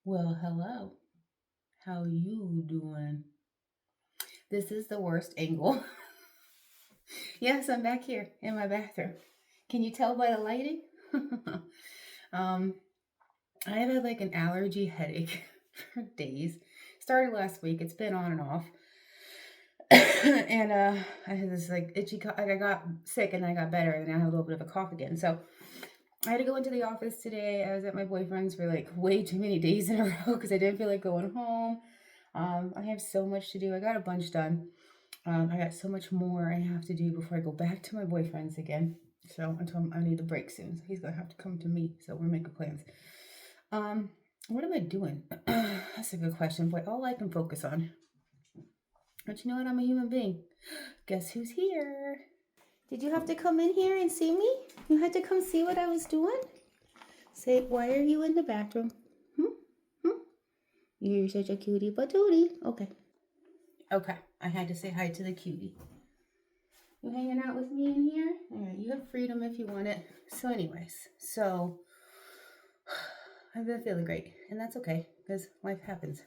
Well, hello. How you doing? This is the worst angle. Yes, I'm back here in my bathroom. Can you tell by the lighting? um, I have had like an allergy headache for days. Started last week. It's been on and off. And I had this like itchy like I got sick and then I got better and now I have a little bit of a cough again. So I had to go into the office today. I was at my boyfriend's for like way too many days in a row because I didn't feel like going home. I have so much to do. I got a bunch done. I got so much more I have to do before I go back to my boyfriend's again. So I told him I need a break soon. So he's gonna have to come to me. So we're making plans. Um, what am I doing? That's a good question. Boy, all I can focus on. But you know what? I'm a human being. Guess who's here? Did you have to come in here and see me? You had to come see what I was doing? Say, why are you in the bathroom? Hmm? Hmm? You're such a cutie patootie. Okay. Okay. I had to say hi to the cutie. You hanging out with me in here? All right, you have freedom if you want it. So, anyways, I've been feeling great, and that's okay because life happens.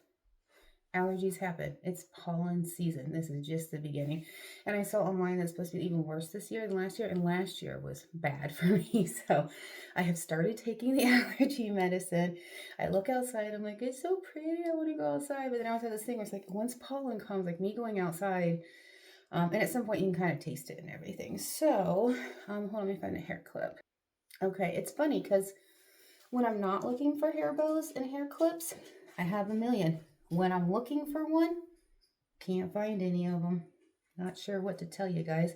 Allergies happen. It's pollen season. This is just the beginning. And I saw online that it's supposed to be even worse this year than last year, and last year was bad for me. So I have started taking the allergy medicine. I look outside, I'm like, it's so pretty. I want to go outside. But then I also have this thing where it's like, once pollen comes, like me going outside, and at some point you can kind of taste it and everything. So, hold on, let me find a hair clip. Okay, it's funny because when I'm not looking for hair bows and hair clips, I have a million. When I'm looking for one, can't find any of them. Not sure what to tell you guys.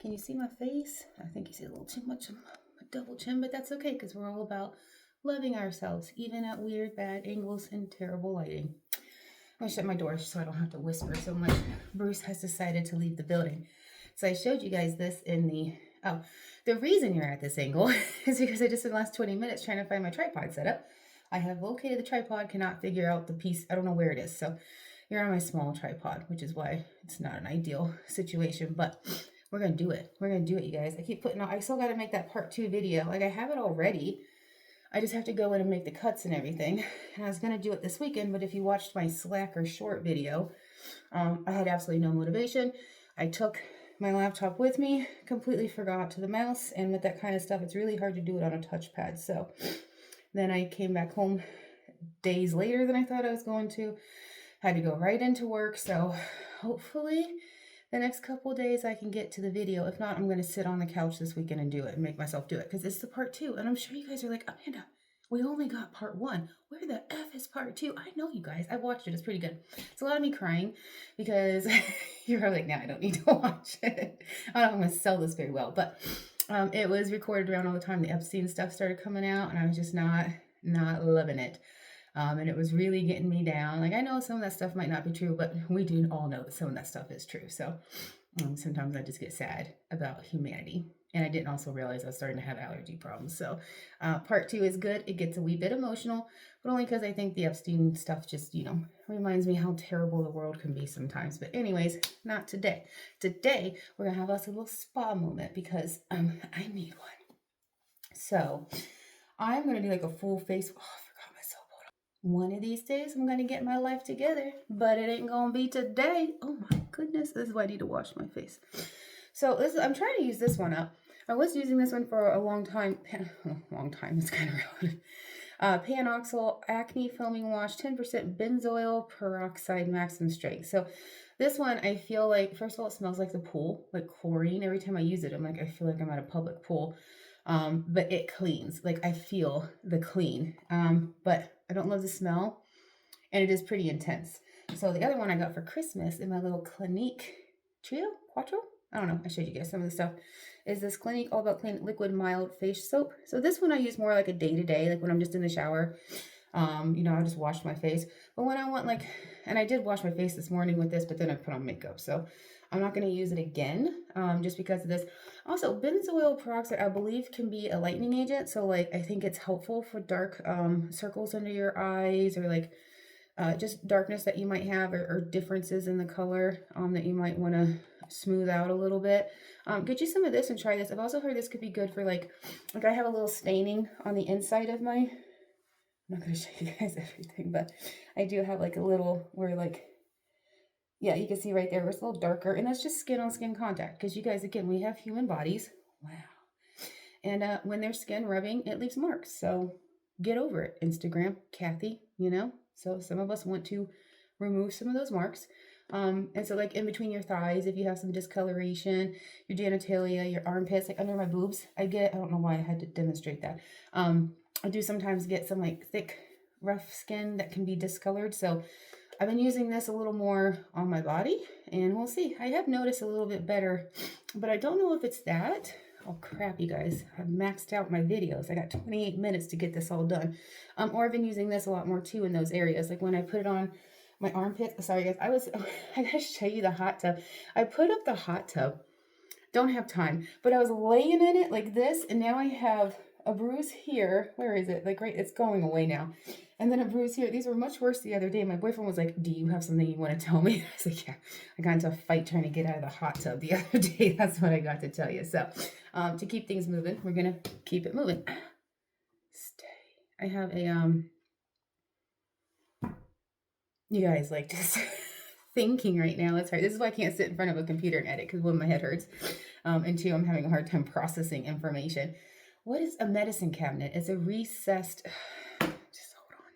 Can you see my face? I think you see a little too much of my double chin, but that's okay because we're all about loving ourselves, even at weird, bad angles and terrible lighting. I'm gonna shut my door so I don't have to whisper so much. Bruce has decided to leave the building. So I showed you guys this in the reason you're at this angle is because I just spent the last 20 minutes trying to find my tripod setup. I have located the tripod, cannot figure out the piece. I don't know where it is. So you're on my small tripod, which is why it's not an ideal situation, but we're going to do it. We're going to do it, you guys. I keep putting out, I still got to make that part 2 video. Like I have it already. I just have to go in and make the cuts and everything. And I was going to do it this weekend, but if you watched my Slacker short video, I had absolutely no motivation. I took my laptop with me, completely forgot to the mouse, and with that kind of stuff, it's really hard to do it on a touchpad. So then I came back home days later than I thought I was going to. Had to go right into work, so hopefully the next couple of days I can get to the video. If not, I'm going to sit on the couch this weekend and do it and make myself do it because it's the part 2. And I'm sure you guys are like, Amanda, we only got part 1. Where the F is part 2? I know you guys. I watched it. It's pretty good. It's a lot of me crying because you're probably like, no, I don't need to watch it. I don't know if I'm going to sell this very well, but it was recorded around all the time. The Epstein stuff started coming out and I was just not loving it. And it was really getting me down. Like I know some of that stuff might not be true, but we do all know that some of that stuff is true. So sometimes I just get sad about humanity. And I didn't also realize I was starting to have allergy problems. So part 2 is good. It gets a wee bit emotional, but only because I think the Epstein stuff just, reminds me how terrible the world can be sometimes. But anyways, not today. Today, we're going to have us a little spa moment because I need one. So I'm going to do like a full face. Oh, I forgot my soap. One of these days, I'm going to get my life together, but it ain't going to be today. Oh my goodness. This is why I need to wash my face. So I'm trying to use this one up. I was using this one for a long time. Long time, it's kind of relative. Panoxyl Acne Foaming Wash, 10% benzoyl peroxide maximum strength. So this one, I feel like, first of all, it smells like the pool, like chlorine. Every time I use it, I feel like I'm at a public pool. But it cleans. Like I feel the clean. But I don't love the smell, and it is pretty intense. So the other one I got for Christmas in my little Clinique Quattro. I don't know. I showed you guys some of the stuff. Is this Clinique All About Clean Liquid Mild Face Soap. So this one I use more like a day-to-day, like when I'm just in the shower. I just wash my face. But when I want and I did wash my face this morning with this, but then I put on makeup. So I'm not going to use it again just because of this. Also, benzoyl peroxide, I believe, can be a lightening agent. So I think it's helpful for dark circles under your eyes or just darkness that you might have or differences in the color that you might want to smooth out a little bit. Get you some of this and try this. I've also heard this could be good for like I have a little staining on the inside of my I'm not going to show you guys everything, but I do have like a little where like, yeah, you can see right there, it's a little darker, and that's just skin on skin contact. Because you guys, again, we have human bodies. Wow. And when there's skin rubbing, it leaves marks. So get over it. Instagram, Kathy, you know? So some of us want to remove some of those marks. And so like in between your thighs, if you have some discoloration, your genitalia, your armpits, like under my boobs, I don't know why I had to demonstrate that. I do sometimes get some like thick, rough skin that can be discolored. So I've been using this a little more on my body, and we'll see. I have noticed a little bit better, but I don't know if it's that. Oh crap, you guys, I've maxed out my videos. I got 28 minutes to get this all done. Or I've been using this a lot more too in those areas. Like when I put it on my armpit. Sorry guys, I gotta show you the hot tub. I put up the hot tub. Don't have time, but I was laying in it like this, and now I have a bruise here. Where is it? Like right, it's going away now. And then a bruise here. These were much worse the other day. My boyfriend was like, do you have something you want to tell me? I was like, yeah. I got into a fight trying to get out of the hot tub the other day. That's what I got to tell you. So to keep things moving, we're going to keep it moving. Stay. I have a, you guys, like just thinking right now, it's hard. This is why I can't sit in front of a computer and edit, because one, my head hurts. And two, I'm having a hard time processing information. What is a medicine cabinet? It's a recessed, just hold on.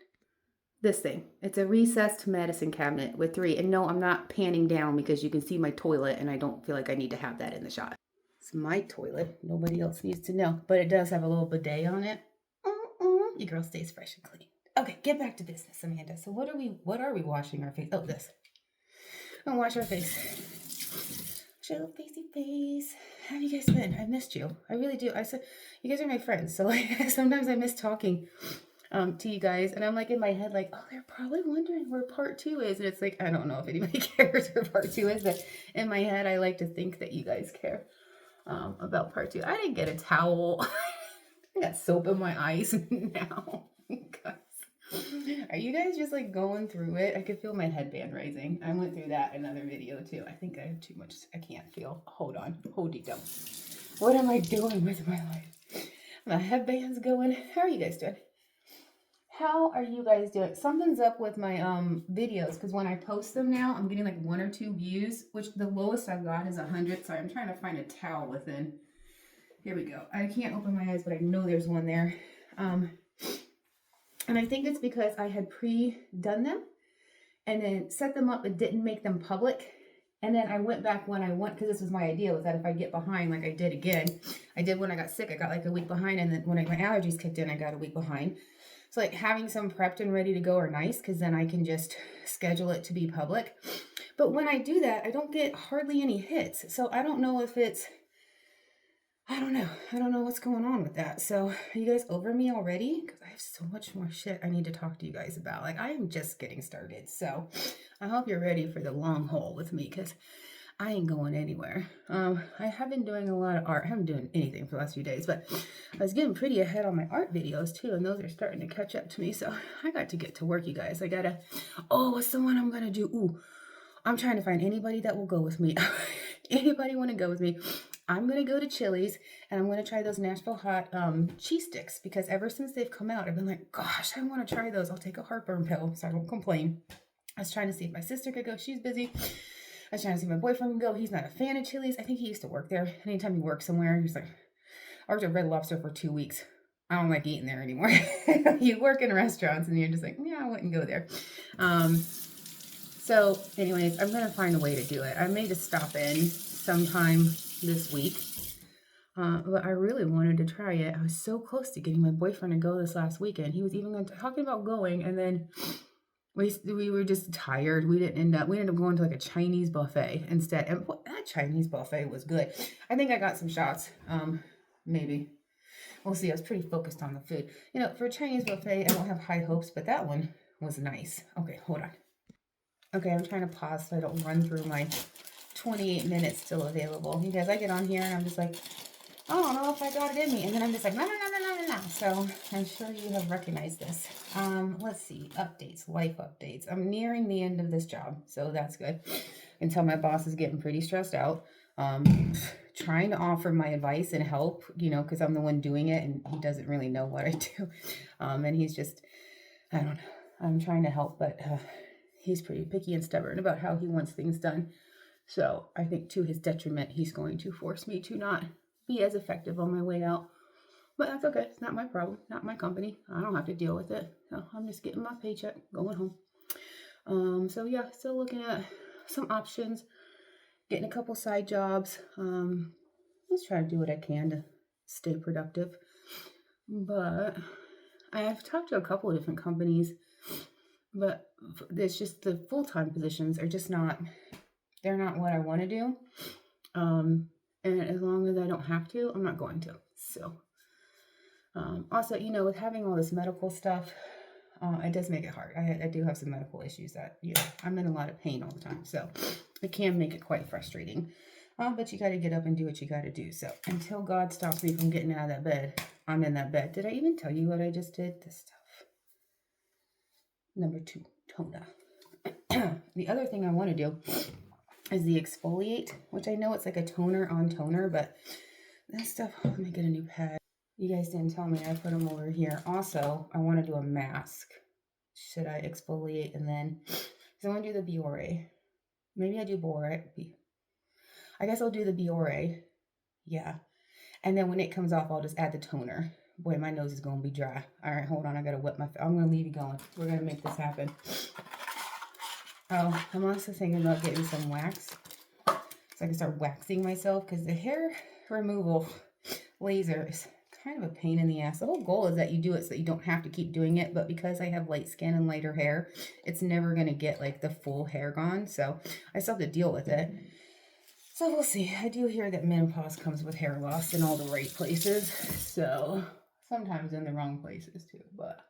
This thing, it's a recessed medicine cabinet with 3. And no, I'm not panning down because you can see my toilet and I don't feel like I need to have that in the shot. It's my toilet. Nobody else needs to know, but it does have a little bidet on it. Your girl stays fresh and clean. Okay, get back to business, Amanda. So what are we washing our face? Oh, this. I'm gonna wash our face. Show facey face. How have you guys been? I missed you. I really do. I said you guys are my friends, so like sometimes I miss talking to you guys, and I'm like in my head like, oh, they're probably wondering where part 2 is, and it's like I don't know if anybody cares where part 2 is, but in my head I like to think that you guys care about part 2. I didn't get a towel. I got soap in my eyes now. Are you guys just like going through it? I could feel my headband raising. I went through that in another video too. I think I have too much. I can't feel. Hold on. Hold it down. What am I doing with my life? My headband's going. How are you guys doing? How are you guys doing? Something's up with my videos, because when I post them now, I'm getting like 1 or 2 views, which the lowest I've got is 100. Sorry, I'm trying to find a towel within. Here we go. I can't open my eyes, but I know there's one there. And I think it's because I had pre-done them and then set them up and didn't make them public. And then I went back when I went, because this was my idea, was that if I get behind, like I did again, I did when I got sick, I got like a week behind. And then when my allergies kicked in, I got a week behind. So like having some prepped and ready to go are nice, because then I can just schedule it to be public. But when I do that, I don't get hardly any hits. So I don't know if it's, I don't know what's going on with that. So are you guys over me already? Because I have so much more shit I need to talk to you guys about. Like I am just getting started. So I hope you're ready for the long haul with me, because I ain't going anywhere. I have been doing a lot of art. I haven't been doing anything for the last few days, but I was getting pretty ahead on my art videos too, and those are starting to catch up to me. So I got to get to work, you guys. What's the one I'm going to do? Ooh, I'm trying to find anybody that will go with me. Anybody want to go with me? I'm going to go to Chili's and I'm going to try those Nashville hot cheese sticks, because ever since they've come out, I've been like, gosh, I want to try those. I'll take a heartburn pill so I don't complain. I was trying to see if my sister could go. She's busy. I was trying to see if my boyfriend can go. He's not a fan of Chili's. I think he used to work there. Anytime you work somewhere, he's like, I worked at Red Lobster for 2 weeks. I don't like eating there anymore. You work in restaurants and you're just like, yeah, I wouldn't go there. So anyways, I'm going to find a way to do it. I may just stop in sometime this week. But I really wanted to try it. I was so close to getting my boyfriend to go this last weekend. He was even talking about going, and then we were just tired. We ended up going to like a Chinese buffet instead. And that Chinese buffet was good. I think I got some shots. Maybe. We'll see. I was pretty focused on the food. You know, for a Chinese buffet, I don't have high hopes, but that one was nice. Okay, hold on. Okay, I'm trying to pause so I don't run through my 28 minutes still available. You guys, I get on here and I'm just like, I don't know if I got it in me. And then I'm just like, no. So I'm sure you have recognized this. Let's see. Updates, life updates. I'm nearing the end of this job, so that's good. I can tell my boss is getting pretty stressed out. Trying to offer my advice and help, you know, because I'm the one doing it and he doesn't really know what I do. And he's just, I don't know. I'm trying to help, but he's pretty picky and stubborn about how he wants things done. So I think to his detriment, he's going to force me to not be as effective on my way out. But that's okay. It's not my problem, not my company. I don't have to deal with it. So I'm just getting my paycheck, going home. So yeah, still looking at some options, getting a couple side jobs. Just trying to do what I can to stay productive. But I've talked to a couple of different companies, but it's just the full-time positions are just not, they're not what I want to do. And as long as I don't have to, I'm not going to. So also, you know, with having all this medical stuff, it does make it hard. I do have some medical issues that, you know, I'm in a lot of pain all the time. So it can make it quite frustrating. But you got to get up and do what you got to do. So until God stops me from getting out of that bed, I'm in that bed. Did I even tell you what I just did? This stuff. Number 2, toner. The other thing I want to do is the exfoliate, which I know it's like a toner on toner, but that stuff, let me get a new pad. You guys didn't tell me. I put them over here. Also, I want to do a mask. Should I exfoliate and then, because I want to do the Biore. Maybe I do Biore. I guess I'll do the Biore. Yeah. And then when it comes off, I'll just add the toner. Boy, my nose is going to be dry. All right, hold on. I got to wet my face. I'm going to leave you going. We're going to make this happen. Oh, I'm also thinking about getting some wax so I can start waxing myself, because the hair removal laser is kind of a pain in the ass. The whole goal is that you do it so that you don't have to keep doing it, but because I have light skin and lighter hair, it's never going to get like the full hair gone, so I still have to deal with it. So we'll see. I do hear that menopause comes with hair loss in all the right places, so sometimes in the wrong places too, but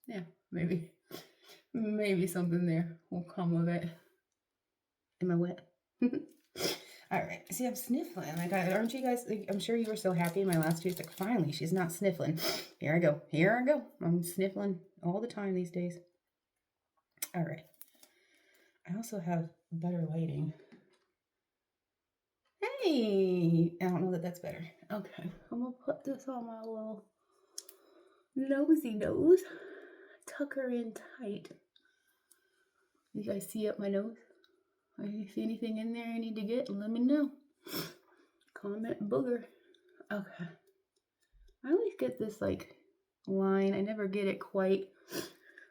yeah, maybe something there will come of it. Am I wet? All right. See, I'm sniffling. Like, aren't you guys? Like, I'm sure you were so happy in my last tweet. Like, finally, she's not sniffling. Here I go. Here I go. I'm sniffling all the time these days. All right. I also have better lighting. Hey, I don't know that that's better. Okay, I'm gonna put this on my little nosy nose. Tuck her in tight. You guys see up my nose? If you see anything in there I need to get, let me know. Comment booger. Okay. I always get this like line. I never get it quite.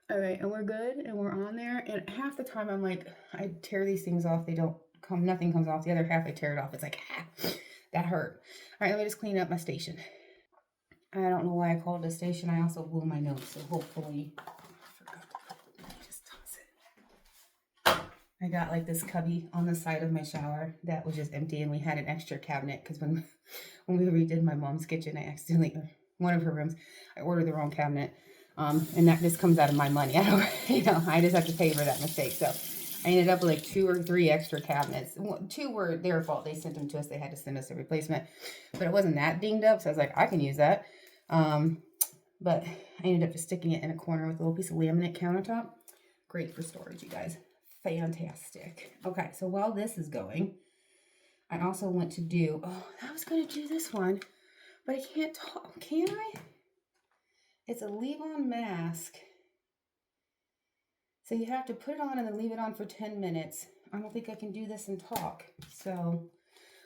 All right, and we're good, and we're on there. And half the time I'm like, I tear these things off. They don't come, nothing comes off. The other half I tear it off. It's like, that hurt. All right, let me just clean up my station. I don't know why I called it a station. I also blew my nose, so hopefully, just toss it. I got like this cubby on the side of my shower that was just empty, and we had an extra cabinet because when we redid my mom's kitchen, I accidentally, one of her rooms, I ordered the wrong cabinet. And that just comes out of my money. I don't, I just have to pay for that mistake. So I ended up with like 2 or 3 extra cabinets. 2 were their fault. They sent them to us. They had to send us a replacement, but it wasn't that dinged up. So I was like, I can use that. But I ended up just sticking it in a corner with a little piece of laminate countertop. Great for storage, you guys. Fantastic. Okay. So while this is going, I also want to do, I was going to do this one, but I can't talk. Can I? It's a leave-on mask. So you have to put it on and then leave it on for 10 minutes. I don't think I can do this and talk. So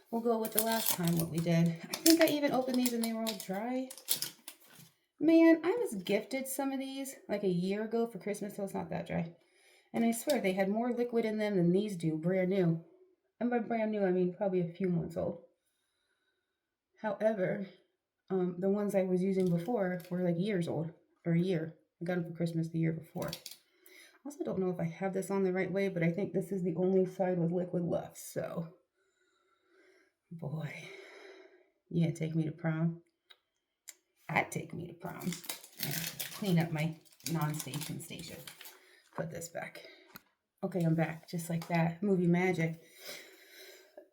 we'll go with the last time what we did. I think I even opened these and they were all dry. Man, I was gifted some of these like a year ago for Christmas, so it's not that dry. And I swear they had more liquid in them than these do, brand new. And by brand new, I mean probably a few months old. However, the ones I was using before were like years old, or a year. I got them for Christmas the year before. I also don't know if I have this on the right way, but I think this is the only side with liquid left. So, boy, you gonna take me to prom? I'd take me to prom. Clean up my non-station station. Put this back. Okay, I'm back. Just like that. Movie magic.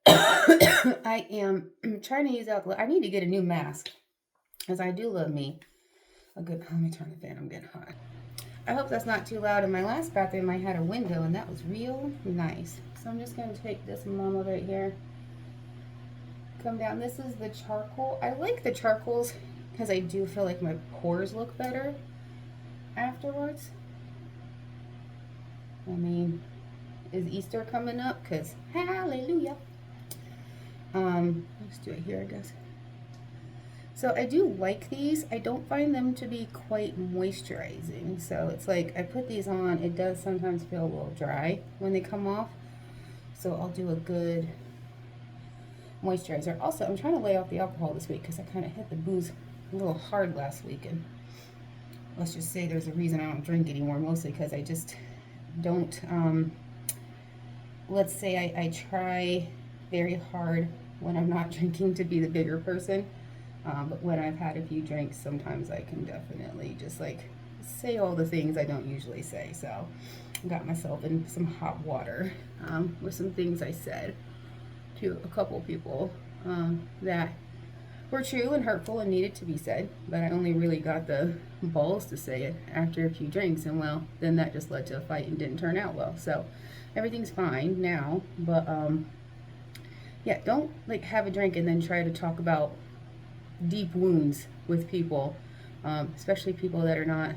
I am trying to use alcohol. I need to get a new mask. Because I do love me a good, let me turn the fan, I'm getting hot. I hope that's not too loud. In my last bathroom, I had a window, and that was real nice. So I'm just going to take this mama right here, come down. This is the charcoal. I like the charcoals because I do feel like my pores look better. afterwards. I mean, is Easter coming up? Because hallelujah. Let's do it here, I guess. So I do like these. I don't find them to be quite moisturizing. So it's like I put these on, it does sometimes feel a little dry when they come off. So I'll do a good moisturizer. Also, I'm trying to lay off the alcohol this week because I kind of hit the booze a little hard last week. And let's just say there's a reason I don't drink anymore, mostly because I just don't, let's say I try very hard when I'm not drinking to be the bigger person. But when I've had a few drinks, sometimes I can definitely just like say all the things I don't usually say. So I got myself in some hot water with some things I said to a couple people that were true and hurtful and needed to be said. But I only really got the balls to say it after a few drinks. And well, then that just led to a fight and didn't turn out well. So everything's fine now. But yeah, don't like have a drink and then try to talk about deep wounds with people, especially people that are not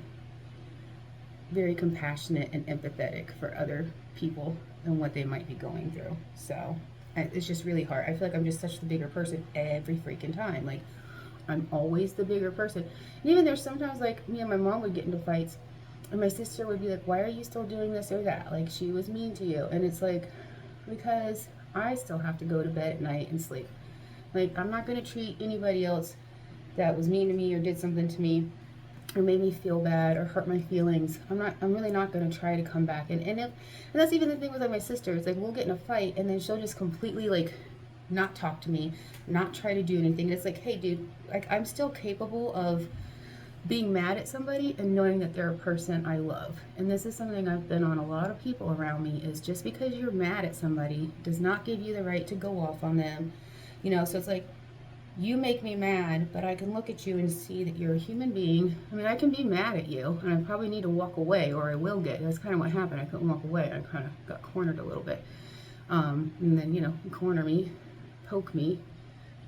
very compassionate and empathetic for other people and what they might be going through. So it's just really hard. I feel like I'm just such the bigger person every freaking time. Like I'm always the bigger person. And even there's sometimes like me and my mom would get into fights and my sister would be like, why are you still doing this or that? Like she was mean to you. And it's like, because I still have to go to bed at night and sleep. Like, I'm not going to treat anybody else that was mean to me or did something to me or made me feel bad or hurt my feelings. I'm really not going to try to come back. And that's even the thing with like my sister. It's like, we'll get in a fight and then she'll just completely like not talk to me, not try to do anything. And it's like, hey dude, like I'm still capable of being mad at somebody and knowing that they're a person I love. And this is something I've been on a lot of people around me, is just because you're mad at somebody does not give you the right to go off on them. You know, so it's like, you make me mad, but I can look at you and see that you're a human being. I mean, I can be mad at you, and I probably need to walk away, or I will get. That's kind of what happened. I couldn't walk away. I kind of got cornered a little bit. And then, you know, corner me, poke me.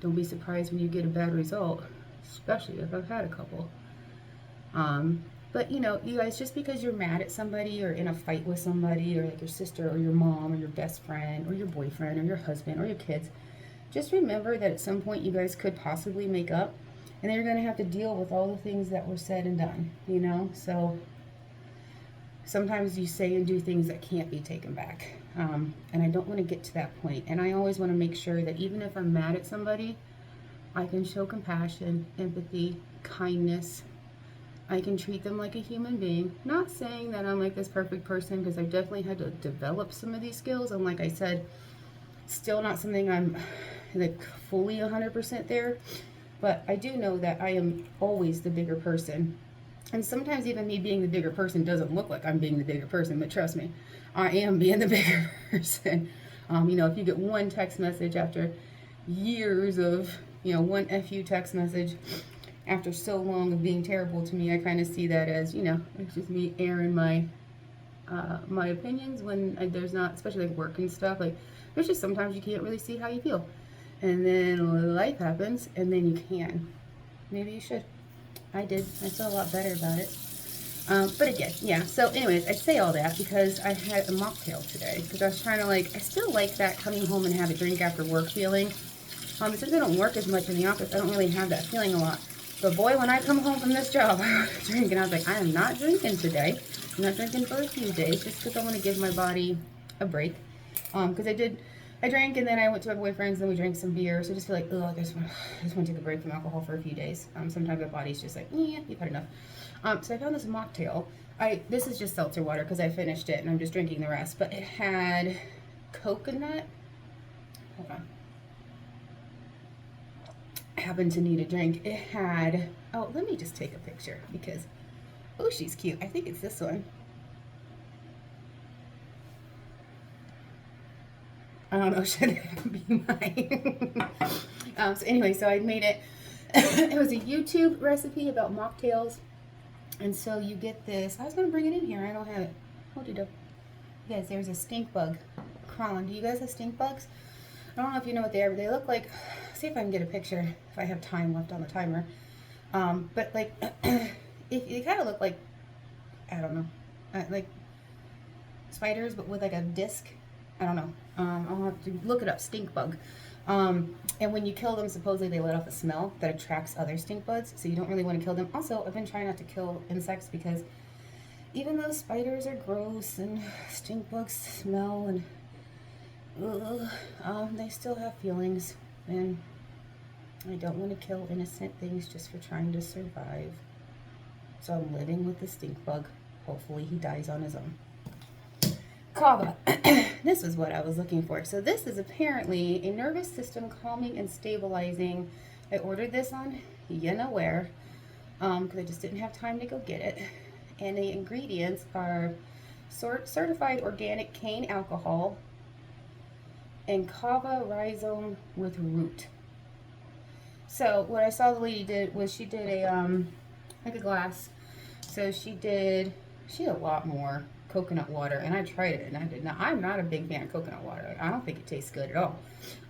Don't be surprised when you get a bad result, especially if I've had a couple. But, you know, you guys, just because you're mad at somebody or in a fight with somebody, or like your sister or your mom or your best friend or your boyfriend or your husband or your kids, just remember that at some point you guys could possibly make up, and then you're going to have to deal with all the things that were said and done, you know? So sometimes you say and do things that can't be taken back. And I don't want to get to that point. And I always want to make sure that even if I'm mad at somebody, I can show compassion, empathy, kindness. I can treat them like a human being. Not saying that I'm like this perfect person, because I've definitely had to develop some of these skills. And like I said, still not something I'm like fully 100% there, but I do know that I am always the bigger person. And sometimes even me being the bigger person doesn't look like I'm being the bigger person, but trust me, I am being the bigger person. You know, if you get one text message after years of, you know, one FU text message after so long of being terrible to me, I kind of see that as, you know, it's just me airing my my opinions when there's not, especially like work and stuff. Like, there's just sometimes you can't really see how you feel, and then life happens, and then you can. Maybe you should. I did. I feel a lot better about it. But again, yeah. So, anyways, I say all that because I had a mocktail today, because I was trying to like. I still like that coming home and have a drink after work feeling. Since I don't work as much in the office, I don't really have that feeling a lot. But boy, when I come home from this job, I want to drink, and I was like, I am not drinking today. I'm not drinking for a few days, just because I want to give my body a break. Because I drank, and then I went to my boyfriend's, and we drank some beer. So I just feel like, I just want to take a break from alcohol for a few days. Sometimes my body's just like, yeah, you've had enough. So I found this mocktail. This is just seltzer water because I finished it, and I'm just drinking the rest. But it had coconut. Hold on. I happen to need a drink. It had, let me just take a picture because, she's cute. I think it's this one. I don't know, should it be mine? So anyway, so I made it. It was a YouTube recipe about mocktails. And so you get this. I was going to bring it in here. I don't have it. Hold it up. Yes, there's a stink bug crawling. Do you guys have stink bugs? I don't know if you know what they are, but they look like, see if I can get a picture if I have time left on the timer. But like, if they kind of look like I don't know, like spiders, but with like a disc. I don't know. I'll have to look it up. Stink bug. And when you kill them, supposedly they let off a smell that attracts other stink bugs, so you don't really want to kill them. Also, I've been trying not to kill insects because even though spiders are gross and stink bugs smell and they still have feelings, and I don't want to kill innocent things just for trying to survive. So I'm living with the stink bug. Hopefully he dies on his own. Kava. This is what I was looking for. So this is apparently a nervous system calming and stabilizing. I ordered this on you know where, because I just didn't have time to go get it. And the ingredients are certified organic cane alcohol and kava rhizome with root. So what I saw the lady did was she did a like a glass. So she had a lot more coconut water, and I tried it and I did not. I'm not a big fan of coconut water. I don't think it tastes good at all.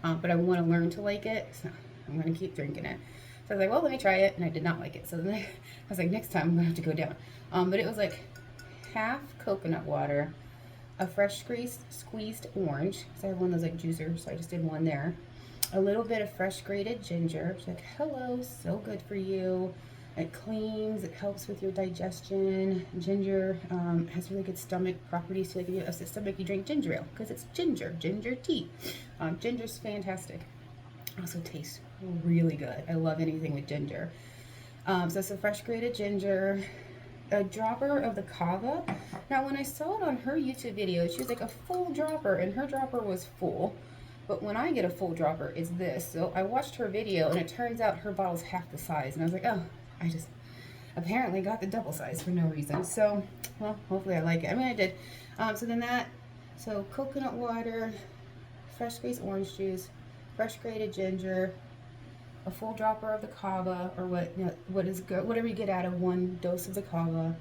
But I want to learn to like it, so I'm going to keep drinking it. So I was like, well, let me try it, and I did not like it. So then I was like, next time I'm going to have to go down. But it was like half coconut water, a fresh squeezed orange. So I have one of those like juicers, so I just did one there. A little bit of fresh grated ginger. She's like, hello, so good for you. It cleans, it helps with your digestion. Ginger has really good stomach properties. So like if you have a stomach, you drink ginger ale because it's ginger tea. Ginger's fantastic. Also tastes really good. I love anything with ginger. So some fresh grated ginger, a dropper of the kava. Now when I saw it on her YouTube video, she was like a full dropper, and her dropper was full. But when I get a full dropper, it's this. So I watched her video, and it turns out her bottle's half the size. And I was like, oh, I just apparently got the double size for no reason. So, well, hopefully I like it. I mean, I did. So coconut water, fresh squeezed orange juice, fresh grated ginger, a full dropper of the kava, or whatever you get out of one dose of the kava,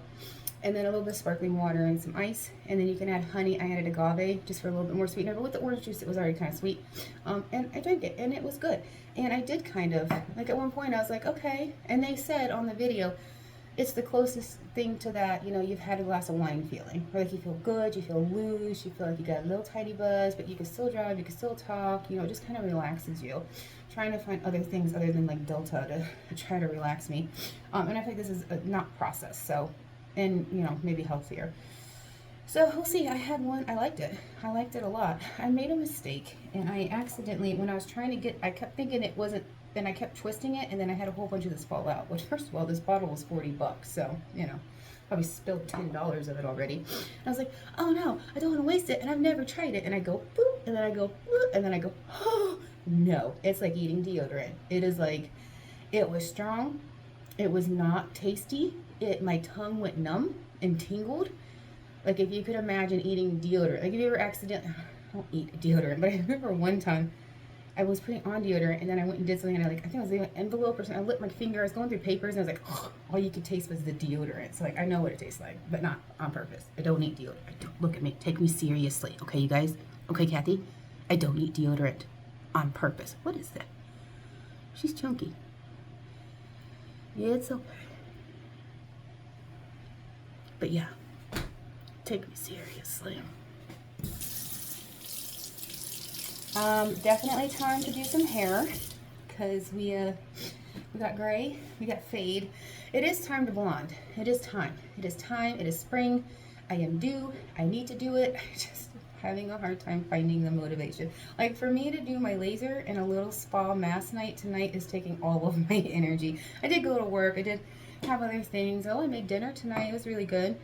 and then a little bit of sparkling water and some ice, and then you can add honey. I added agave just for a little bit more sweetener, but with the orange juice it was already kind of sweet. And I drank it, and it was good. And I did kind of, like at one point I was like, okay, and they said on the video, it's the closest thing to that, you've had a glass of wine feeling. Or like you feel good, you feel loose, you feel like you got a little tiny buzz, but you can still drive, you can still talk, it just kind of relaxes you. Trying to find other things other than like Delta to try to relax me. And I think this is not processed, so, and maybe healthier. So we'll see. I had one. I liked it. I liked it a lot. I made a mistake, and I accidentally, when I was trying to get, I kept thinking it wasn't, then I kept twisting it, and then I had a whole bunch of this fall out. Which, first of all, this bottle was $40, so probably spilled $10 of it already. And I was like, oh no, I don't want to waste it, and I've never tried it. And I go boop, and then I go boop, and then I go, oh no, it's like eating deodorant. It is like, it was strong. It was not tasty. My tongue went numb and tingled. Like if you could imagine eating deodorant. Like if you ever accidentally, I don't eat deodorant, but I remember one time I was putting on deodorant and then I went and did something and I think I was leaving an envelope or something. I lit my finger, I was going through papers and I was like, oh, all you could taste was the deodorant. So like I know what it tastes like, but not on purpose. I don't eat deodorant. Look at me. Take me seriously. Okay, you guys? Okay, Kathy? I don't eat deodorant on purpose. What is that? She's chunky. Yeah, it's okay. But yeah. Take me seriously. Definitely time to do some hair because we got gray, we got fade. It is time to blonde. It is time. It is time. It is spring. I am due. I need to do it. I just having a hard time finding the motivation. Like for me to do my laser and a little spa mask night tonight is taking all of my energy. I did go to work. I did have other things. Oh, I made dinner tonight. It was really good.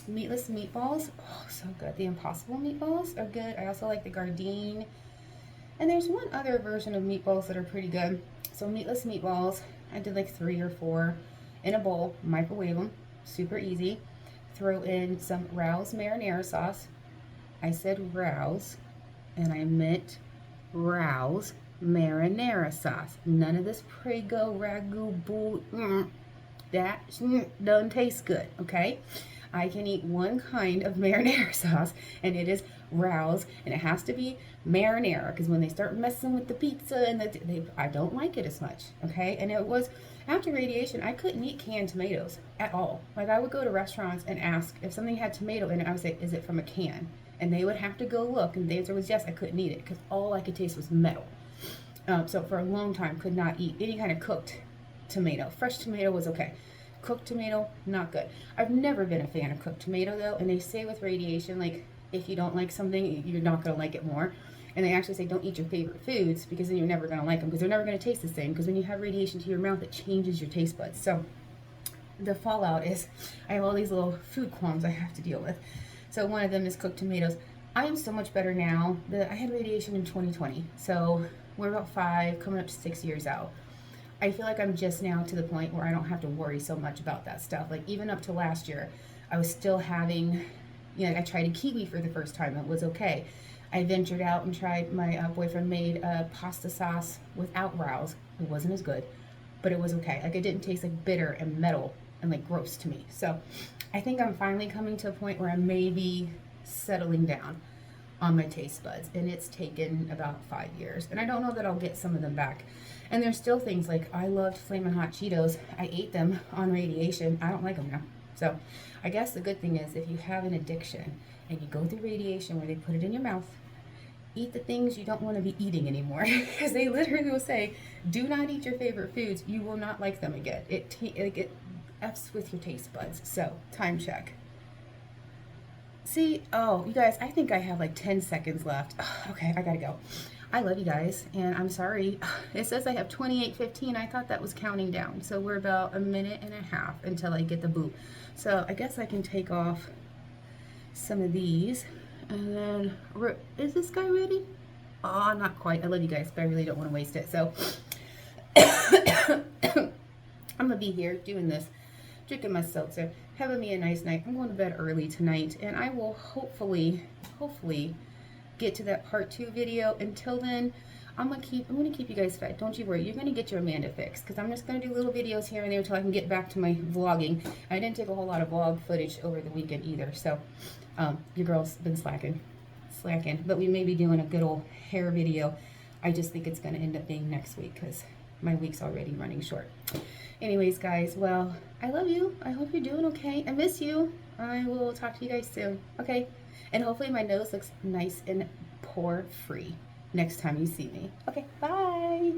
Meatless meatballs, oh so good. The Impossible meatballs are good. I also like the Gardein, and there's one other version of meatballs that are pretty good. So meatless meatballs, I did like 3 or 4 in a bowl, microwave them, super easy. Throw in some Rouse marinara sauce. I said Rouse and I meant Rouse marinara sauce. None of this Prego ragu boo. That doesn't taste good, okay? I can eat one kind of marinara sauce, and it is Rouse, and it has to be marinara, because when they start messing with the pizza, and I don't like it as much, okay? And it was After radiation, I couldn't eat canned tomatoes at all. Like, I would go to restaurants and ask if something had tomato in it. I would say, "Is it from a can?" And they would have to go look, and the answer was yes. I couldn't eat it because all I could taste was metal. So for a long time, could not eat any kind of cooked tomato. Fresh tomato was okay. Cooked tomato, not good. I've never been a fan of cooked tomato though, and they say with radiation, like, if you don't like something, you're not going to like it more. And they actually say don't eat your favorite foods because then you're never going to like them because they're never going to taste the same, because when you have radiation to your mouth, it changes your taste buds. So the fallout is I have all these little food qualms I have to deal with. So one of them is cooked tomatoes. I am so much better now. I had radiation in 2020, so we're about 5, coming up to 6 years out. I feel like I'm just now to the point where I don't have to worry so much about that stuff. Like, even up to last year, I was still having, I tried a kiwi for the first time. It was okay. I ventured out and tried, my boyfriend made a pasta sauce without rows. It wasn't as good, but it was okay. Like, it didn't taste like bitter and metal and like gross to me. So I think I'm finally coming to a point where I'm maybe settling down on my taste buds, and it's taken about 5 years, and I don't know that I'll get some of them back. And there's still things like, I loved Flamin' Hot Cheetos. I ate them on radiation. I don't like them now. So I guess the good thing is, if you have an addiction and you go through radiation where they put it in your mouth, eat the things you don't want to be eating anymore, because they literally will say, do not eat your favorite foods. You will not like them again. It f's with your taste buds. So time check. See, oh, you guys, I think I have like 10 seconds left. Okay, I gotta go. I love you guys, and I'm sorry. It says I have 28:15. I thought that was counting down. So we're about a minute and a half until I get the boot. So I guess I can take off some of these. And then, is this guy ready? Oh, not quite. I love you guys, but I really don't want to waste it. So I'm gonna be here doing this, drinking my seltzer, having me a nice night. I'm going to bed early tonight, and I will hopefully get to that part 2 video. Until then, I'm gonna keep you guys fed. Don't you worry. You're gonna get your Amanda fix, because I'm just gonna do little videos here and there until I can get back to my vlogging. I didn't take a whole lot of vlog footage over the weekend either, so your girl's been slacking. But we may be doing a good old hair video. I just think it's gonna end up being next week because my week's already running short. Anyways, guys, well, I love you. I hope you're doing okay. I miss you. I will talk to you guys soon. Okay? And hopefully my nose looks nice and pore free next time you see me. Okay, bye.